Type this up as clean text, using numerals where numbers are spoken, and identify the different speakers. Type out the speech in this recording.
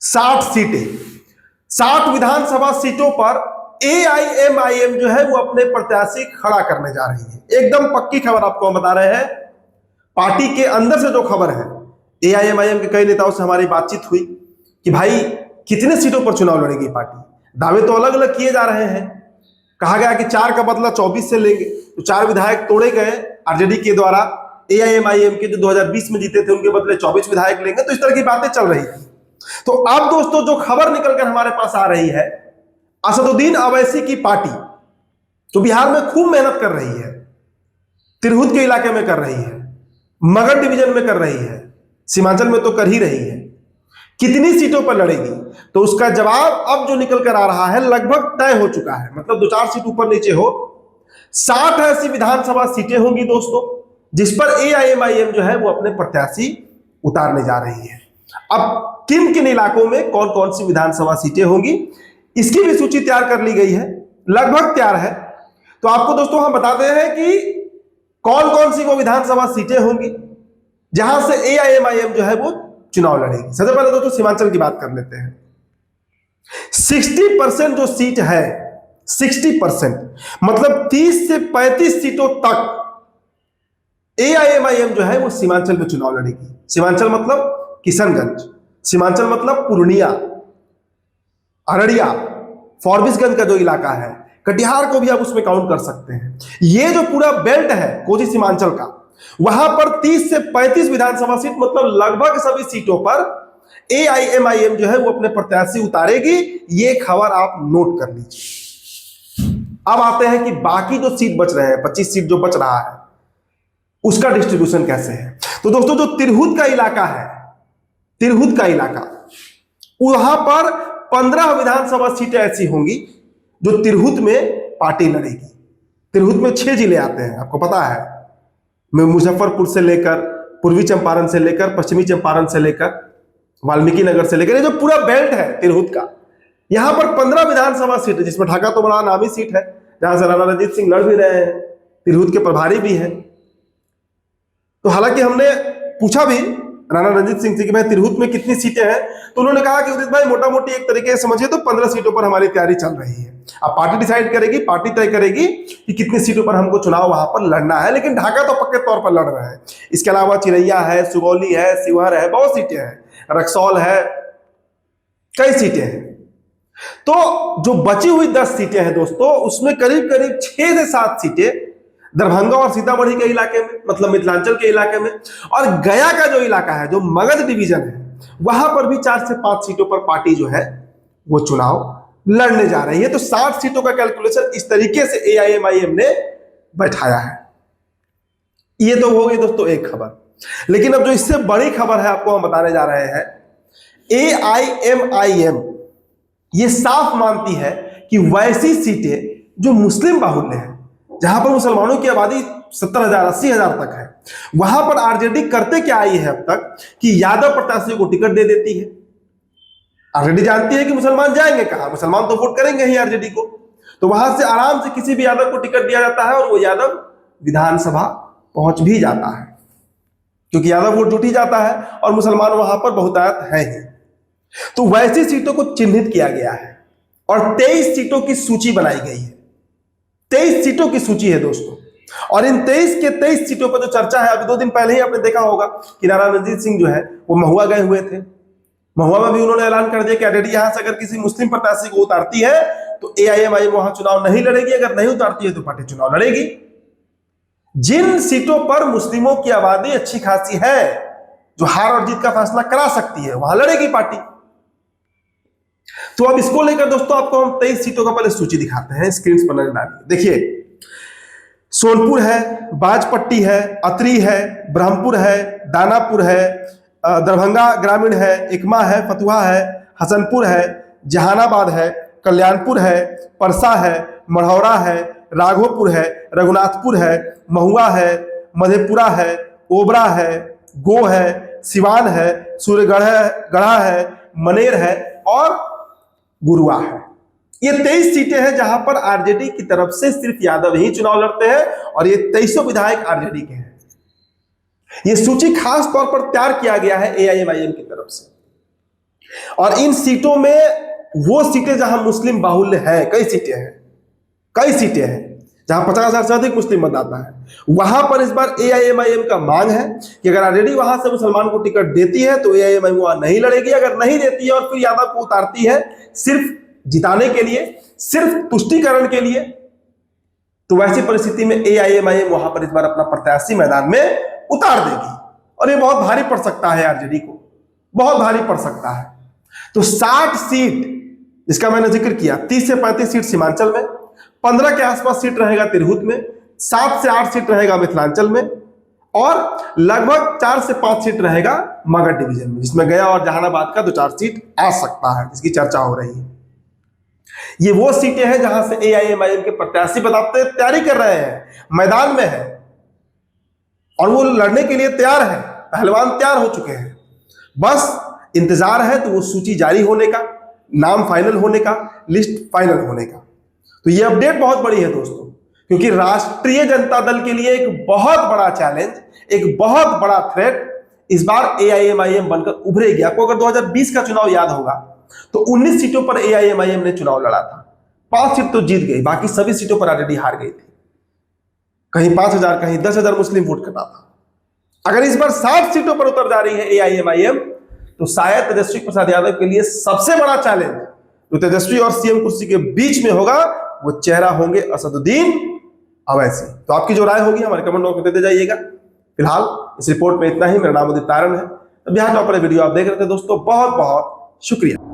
Speaker 1: 60 सीटें, 60 विधानसभा सीटों पर एआईएमआईएम जो है वो अपने प्रत्याशी खड़ा करने जा रही है। एकदम पक्की खबर आपको हम बता रहे हैं। पार्टी के अंदर से जो खबर है, एआईएमआईएम के कई नेताओं से हमारी बातचीत हुई कि भाई कितने सीटों पर चुनाव लड़ेगी पार्टी। दावे तो अलग अलग किए जा रहे हैं। कहा गया कि 4 का बदला 24 से लेंगे, तो 4 विधायक तोड़े गए आरजेडी के द्वारा। एआईएमआईएम के जो 2020 में जीते थे उनके बदले 24 विधायक लेंगे, तो इस तरह की बातें चल रही थी। तो अब दोस्तों जो खबर निकलकर हमारे पास आ रही है, असदुद्दीन अवैसी की पार्टी जो बिहार में खूब मेहनत कर रही है, तिरहुत के इलाके में कर रही है, मगध डिवीजन में कर रही है, सीमांचल में तो कर ही रही है, कितनी सीटों पर लड़ेगी, तो उसका जवाब अब जो निकल कर आ रहा है लगभग तय हो चुका है। मतलब 2-4 सीट ऊपर नीचे हो, 60 ऐसी विधानसभा सीटें होंगी दोस्तों जिस पर एआईएमआईएम जो है वो अपने प्रत्याशी उतारने जा रही है। अब किन किन इलाकों में कौन कौन सी विधानसभा सीटें होंगी इसकी भी सूची तैयार कर ली गई है, लगभग तैयार है। तो आपको दोस्तों हम बताते हैं कि कौन कौन सी वो विधानसभा सीटें होंगी जहां से एआईएमआईएम जो है वो चुनाव लड़ेगी। सबसे पहले दोस्तों सीमांचल की बात कर लेते हैं। 60% जो सीट है, 60% मतलब 30 से 35 सीटों तक एआईएमआईएम जो है वो सीमांचल में चुनाव लड़ेगी। सीमांचल मतलब किशनगंज, सीमांचल मतलब पूर्णिया, अररिया, फॉरबिसगंज का जो इलाका है, कटिहार को भी आप उसमें काउंट कर सकते हैं। ये जो पूरा बेल्ट है कोसी सीमांचल का, वहां पर 30 से 35 विधानसभा सीट मतलब लगभग सभी सीटों पर एआईएमआईएम जो है वो अपने प्रत्याशी उतारेगी। ये खबर आप नोट कर लीजिए। अब आते हैं कि बाकी जो सीट बच रहे हैं, 25 सीट जो बच रहा है, उसका डिस्ट्रीब्यूशन कैसे है। तो दोस्तों जो तिरहुत का इलाका है, तिरहुत का इलाका, वहां पर 15 विधानसभा सीटें ऐसी होंगी जो तिरहुत में पार्टी लड़ेगी। तिरहुत में 6 जिले आते हैं, आपको पता है, मुजफ्फरपुर से लेकर, पूर्वी चंपारण से लेकर, पश्चिमी चंपारण से लेकर, वाल्मीकि नगर से लेकर, ये जो पूरा बेल्ट है तिरहुत का, यहां पर 15 विधानसभा सीट है, जिसमें ढाका तो बड़ा नामी सीट है, जहां से राणा रणजीत सिंह लड़ भी रहे हैं, तिरहुत के प्रभारी भी हैं। तो हालांकि हमने पूछा भी राणा रणजीत सिंह से कि भाई तिरहुत में कितनी सीटें हैं, तो उन्होंने कहा कि उदित भाई मोटा मोटी एक तरीके से समझिए तो 15 सीटों पर हमारी तैयारी चल रही है। अब पार्टी डिसाइड करेगी, पार्टी तय करेगी कि कितनी सीटों पर हमको चुनाव वहां पर लड़ना है, लेकिन ढाका तो पक्के तौर पर लड़ रहे हैं। इसके अलावा चिरैया है, सुगौली है, शिवहर है, बहुत सीटें हैं, रक्सौल है, कई सीटें हैं। तो जो बची हुई 10 सीटें हैं दोस्तों, उसमें करीब करीब 6 से 7 सीटें दरभंगा और सीतामढ़ी के इलाके में, मतलब मिथिलांचल के इलाके में, और गया का जो इलाका है, जो मगध डिवीजन है, वहां पर भी 4 से 5 सीटों पर पार्टी जो है वो चुनाव लड़ने जा रही है। तो 60 सीटों का कैलकुलेशन इस तरीके से एआईएमआईएम ने बैठाया है। ये तो हो गई दोस्तों एक खबर, लेकिन अब जो इससे बड़ी खबर है आपको हम बताने जा रहे हैं। एआईएमआईएम ये साफ मानती है कि वैसी सीटें जो मुस्लिम बाहुल्य है, जहां पर मुसलमानों की आबादी 70,000 80,000 तक है, वहां पर आरजेडी करते क्या आई है अब तक कि यादव प्रत्याशियों को टिकट दे देती है। आरजेडी जानती है कि मुसलमान जाएंगे कहां, मुसलमान तो वोट करेंगे ही आरजेडी को, तो वहां से आराम से किसी भी यादव को टिकट दिया जाता है और वो यादव विधानसभा पहुंच भी जाता है, क्योंकि यादव वोट जुट ही जाता है और मुसलमान वहां पर बहुतायत है ही। तो वैसी सीटों को चिन्हित किया गया है और 23 सीटों की सूची बनाई गई है। 23 सीटों की सूची है दोस्तों, और इन 23 के 23 सीटों पर जो चर्चा है, अभी 2 दिन पहले ही आपने देखा होगा कि राणा रणजीत सिंह जो है वो महुआ गए हुए थे। महुआ में भी उन्होंने ऐलान कर दिया कि आरजेडी यहां से अगर किसी मुस्लिम प्रत्याशी को उतारती है तो एआईएमआईएम वहां चुनाव नहीं लड़ेगी, अगर नहीं उतारती है तो पार्टी चुनाव लड़ेगी। जिन सीटों पर मुस्लिमों की आबादी अच्छी खासी है, जो हार और जीत का फैसला करा सकती है, वहां लड़ेगी पार्टी। तो अब इसको लेकर दोस्तों आपको हम 23 सीटों का पहले सूची दिखाते हैं, स्क्रीन पर नजर डालिए। देखिए, सोनपुर है, बाजपट्टी है, अतरी है, ब्रह्मपुर है, दानापुर है, दरभंगा ग्रामीण है, एकमा है, फतुहा है, हसनपुर है, जहानाबाद है, कल्याणपुर है, परसा है, मढ़ौरा है, राघोपुर है, रघुनाथपुर है, महुआ है, मधेपुरा है, ओबरा है, गो है, सिवान है, सूर्यगढ़ा है, मनेर है और गुरुआ है। ये 23 सीटें हैं जहां पर आरजेडी की तरफ से सिर्फ यादव ही चुनाव लड़ते हैं और ये 2300 विधायक आरजेडी के हैं। ये सूची खास तौर पर तैयार किया गया है एआईएमआईएम की तरफ से। और इन सीटों में वो सीटें जहां मुस्लिम बाहुल्य है, कई सीटें हैं जहां 50,000 से अधिक मुस्लिम मतदाता है, वहां पर इस बार एआईएमआईएम का मांग है कि अगर ऑलरेडी वहां से मुसलमान को टिकट देती है तो एआईएमआईएम वहां नहीं लड़ेगी। अगर नहीं देती है और फिर यादव को उतारती है सिर्फ जिताने के लिए, सिर्फ तुष्टीकरण के लिए, तो वैसी परिस्थिति में एआईएमआईएम वहां पर इस बार अपना प्रत्याशी मैदान में उतार देगी और ये बहुत भारी पड़ सकता है आरजेडी को, बहुत भारी पड़ सकता है। तो 60 सीट जिसका मैंने जिक्र किया, 30 से 35 सीट सीमांचल में, 15 के आसपास सीट रहेगा तिरहुत में, 7 से 8 सीट रहेगा मिथिलांचल में और लगभग 4 से 5 सीट रहेगा मगध डिवीजन में, जिसमें गया और जहानाबाद का 2-4 सीट आ सकता है, जिसकी चर्चा हो रही है। ये वो सीटें हैं जहां से एआईएमआईएम के प्रत्याशी बताते तैयारी कर रहे हैं, मैदान में है और वो लड़ने के लिए तैयार है, पहलवान तैयार हो चुके हैं। बस इंतजार है तो वो सूची जारी होने का, नाम फाइनल होने का, लिस्ट फाइनल होने का। तो ये अपडेट बहुत बड़ी है दोस्तों, क्योंकि राष्ट्रीय जनता दल के लिए एक बहुत बड़ा चैलेंज, एक बहुत बड़ा थ्रेट इस बार एआईएमआईएम बनकर उभरेगी। आपको अगर 2020 का चुनाव याद होगा तो 19 सीटों पर एआईएमआईएम ने चुनाव लड़ा था, 5 सीट तो जीत गई, बाकी सभी सीटों पर ऑलरेडी हार गई थी। कहीं 5,000 कहीं 10,000 मुस्लिम वोट कटा था। अगर इस बार 60 सीटों पर उतर जा रही है एआईएमआईएम तो शायद तेजस्वी प्रसाद यादव के लिए सबसे बड़ा चैलेंज जो तेजस्वी और सीएम कुर्सी के बीच में होगा वो चेहरा होंगे असदुद्दीन अवैसी। तो आपकी जो राय होगी हमारे कमेंट बॉक्स में देते जाइएगा। फिलहाल इस रिपोर्ट में इतना ही। मेरा नाम उदित तारण है। बिहार टॉपर वीडियो आप देख रहे थे दोस्तों, बहुत बहुत शुक्रिया।